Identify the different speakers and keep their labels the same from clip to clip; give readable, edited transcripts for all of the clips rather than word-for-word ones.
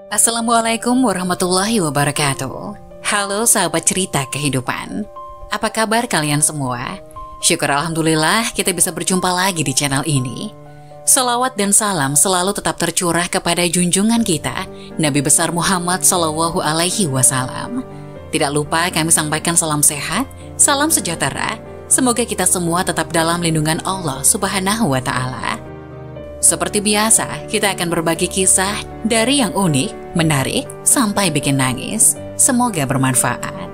Speaker 1: Assalamualaikum warahmatullahi wabarakatuh. Halo sahabat cerita kehidupan. Apa kabar kalian semua? Syukur alhamdulillah kita bisa berjumpa lagi di channel ini. Selawat dan salam selalu tetap tercurah kepada junjungan kita, Nabi besar Muhammad Sallallahu Alaihi Wasallam. Tidak lupa kami sampaikan salam sehat, salam sejahtera. Semoga kita semua tetap dalam lindungan Allah Subhanahu wa Ta'ala. Seperti biasa, kita akan berbagi kisah dari yang unik, menarik, sampai bikin nangis. Semoga bermanfaat.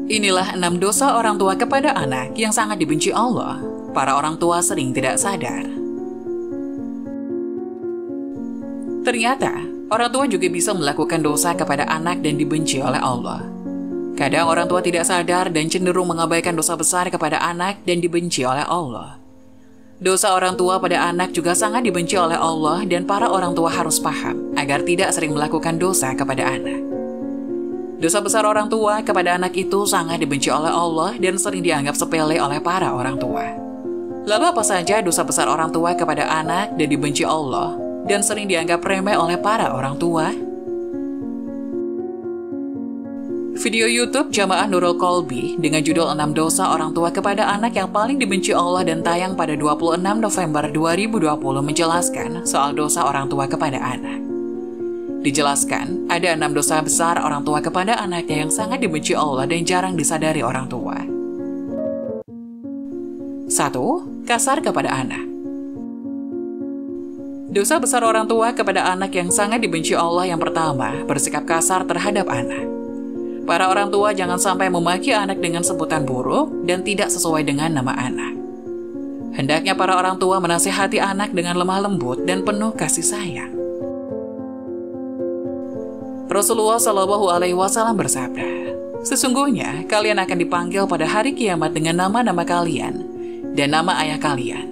Speaker 1: Inilah 6 dosa orang tua kepada anak yang sangat dibenci Allah. Para orang tua sering tidak sadar. Ternyata, orang tua juga bisa melakukan dosa kepada anak dan dibenci oleh Allah. Kadang orang tua tidak sadar dan cenderung mengabaikan dosa besar kepada anak dan dibenci oleh Allah. Dosa orang tua pada anak juga sangat dibenci oleh Allah dan para orang tua harus paham agar tidak sering melakukan dosa kepada anak. Dosa besar orang tua kepada anak itu sangat dibenci oleh Allah dan sering dianggap sepele oleh para orang tua. Lalu apa saja dosa besar orang tua kepada anak dan dibenci Allah dan sering dianggap remeh oleh para orang tua? Video YouTube Jamaah Nurul Qalbi dengan judul 6 dosa orang tua kepada anak yang paling dibenci Allah dan tayang pada 26 November 2020 menjelaskan soal dosa orang tua kepada anak. Dijelaskan, ada 6 dosa besar orang tua kepada anaknya yang sangat dibenci Allah dan jarang disadari orang tua. 1. Kasar kepada anak. Dosa besar orang tua kepada anak yang sangat dibenci Allah yang pertama, bersikap kasar terhadap anak. Para orang tua jangan sampai memaki anak dengan sebutan buruk dan tidak sesuai dengan nama anak. Hendaknya para orang tua menasihati anak dengan lemah lembut dan penuh kasih sayang. Rasulullah Shallallahu Alaihi Wasallam bersabda, "Sesungguhnya kalian akan dipanggil pada hari kiamat dengan nama-nama kalian dan nama ayah kalian.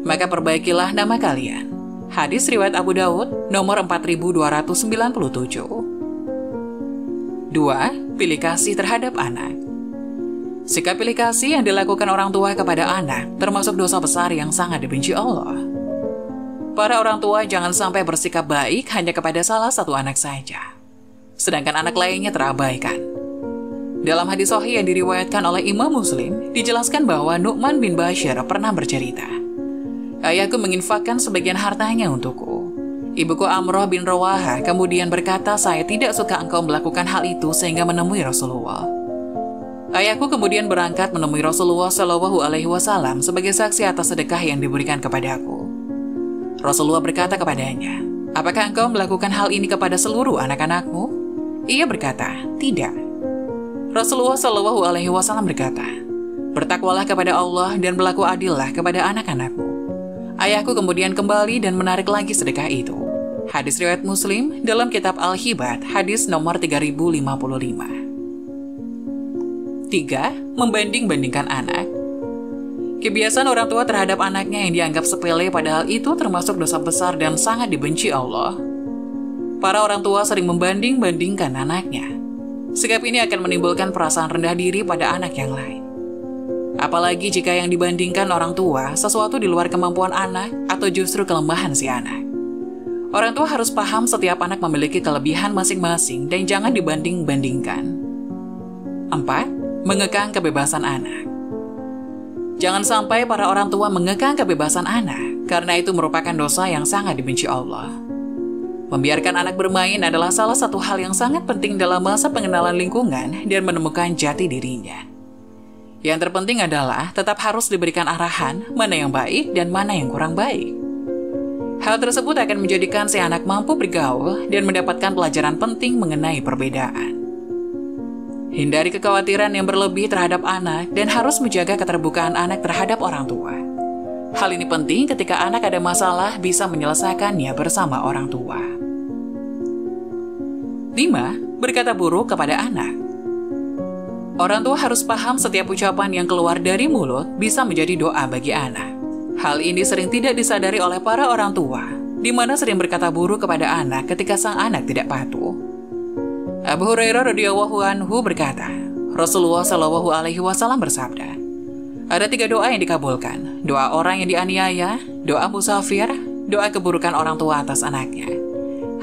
Speaker 1: Maka perbaikilah nama kalian." Hadis riwayat Abu Daud nomor 4297. 2. Pilih kasih terhadap anak. Sikap pilih kasih yang dilakukan orang tua kepada anak termasuk dosa besar yang sangat dibenci Allah. Para orang tua jangan sampai bersikap baik hanya kepada salah satu anak saja, sedangkan anak lainnya terabaikan. Dalam hadis sahih yang diriwayatkan oleh Imam Muslim, dijelaskan bahwa Nu'man bin Bashir pernah bercerita, "Ayahku menginfakkan sebagian hartanya untukku. Ibuku Amroh bin Rawaha kemudian berkata, saya tidak suka engkau melakukan hal itu sehingga menemui Rasulullah. Ayahku kemudian berangkat menemui Rasulullah Shallallahu Alaihi Wasallam sebagai saksi atas sedekah yang diberikan kepadaku. Rasulullah berkata kepadanya, apakah engkau melakukan hal ini kepada seluruh anak-anakmu? Ia berkata, tidak. Rasulullah Shallallahu Alaihi Wasallam berkata, bertakwalah kepada Allah dan berlaku adillah kepada anak-anakmu. Ayahku kemudian kembali dan menarik lagi sedekah itu. Hadis riwayat Muslim dalam kitab Al-Hibat, hadis nomor 3055. 3. Membanding-bandingkan anak. Kebiasaan orang tua terhadap anaknya yang dianggap sepele padahal itu termasuk dosa besar dan sangat dibenci Allah. Para orang tua sering membanding-bandingkan anaknya. Sikap ini akan menimbulkan perasaan rendah diri pada anak yang lain. Apalagi jika yang dibandingkan orang tua sesuatu di luar kemampuan anak atau justru kelemahan si anak. Orang tua harus paham setiap anak memiliki kelebihan masing-masing dan jangan dibanding-bandingkan. 4. Mengekang kebebasan anak. Jangan sampai para orang tua mengekang kebebasan anak, karena itu merupakan dosa yang sangat dibenci Allah. Membiarkan anak bermain adalah salah satu hal yang sangat penting dalam masa pengenalan lingkungan dan menemukan jati dirinya. Yang terpenting adalah tetap harus diberikan arahan mana yang baik dan mana yang kurang baik. Hal tersebut akan menjadikan si anak mampu bergaul dan mendapatkan pelajaran penting mengenai perbedaan. Hindari kekhawatiran yang berlebih terhadap anak dan harus menjaga keterbukaan anak terhadap orang tua. Hal ini penting ketika anak ada masalah bisa menyelesaikannya bersama orang tua. 5. Berkata buruk kepada anak. Orang tua harus paham setiap ucapan yang keluar dari mulut bisa menjadi doa bagi anak. Hal ini sering tidak disadari oleh para orang tua, di mana sering berkata buruk kepada anak ketika sang anak tidak patuh. Abu Hurairah radhiyallahu anhu berkata, Rasulullah Shallallahu Alaihi Wasallam bersabda, ada 3 doa yang dikabulkan: doa orang yang dianiaya, doa musafir, doa keburukan orang tua atas anaknya.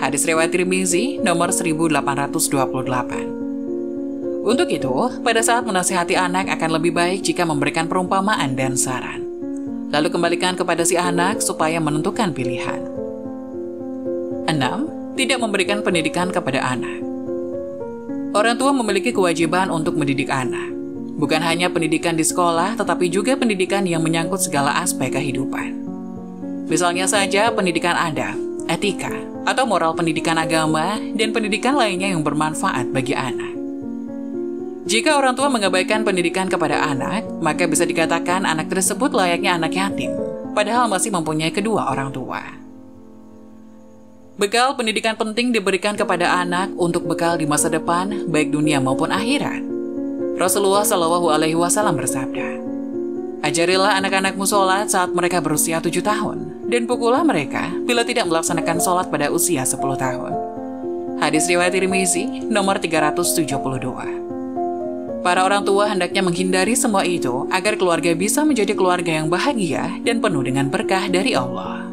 Speaker 1: Hadis riwayat Tirmizi nomor 1828. Untuk itu, pada saat menasihati anak akan lebih baik jika memberikan perumpamaan dan saran. Lalu kembalikan kepada si anak supaya menentukan pilihan. 6. Tidak memberikan pendidikan kepada anak. Orang tua memiliki kewajiban untuk mendidik anak. Bukan hanya pendidikan di sekolah, tetapi juga pendidikan yang menyangkut segala aspek kehidupan. Misalnya saja pendidikan adab, etika, atau moral pendidikan agama, dan pendidikan lainnya yang bermanfaat bagi anak. Jika orang tua mengabaikan pendidikan kepada anak, maka bisa dikatakan anak tersebut layaknya anak yatim, padahal masih mempunyai kedua orang tua. Bekal pendidikan penting diberikan kepada anak untuk bekal di masa depan, baik dunia maupun akhirat. Rasulullah Shallallahu Alaihi Wasallam bersabda, ajarilah anak-anakmu sholat saat mereka berusia 7 tahun, dan pukullah mereka bila tidak melaksanakan sholat pada usia 10 tahun. Hadis riwayat Tirmizi nomor 372. Para orang tua hendaknya menghindari semua itu agar keluarga bisa menjadi keluarga yang bahagia dan penuh dengan berkah dari Allah.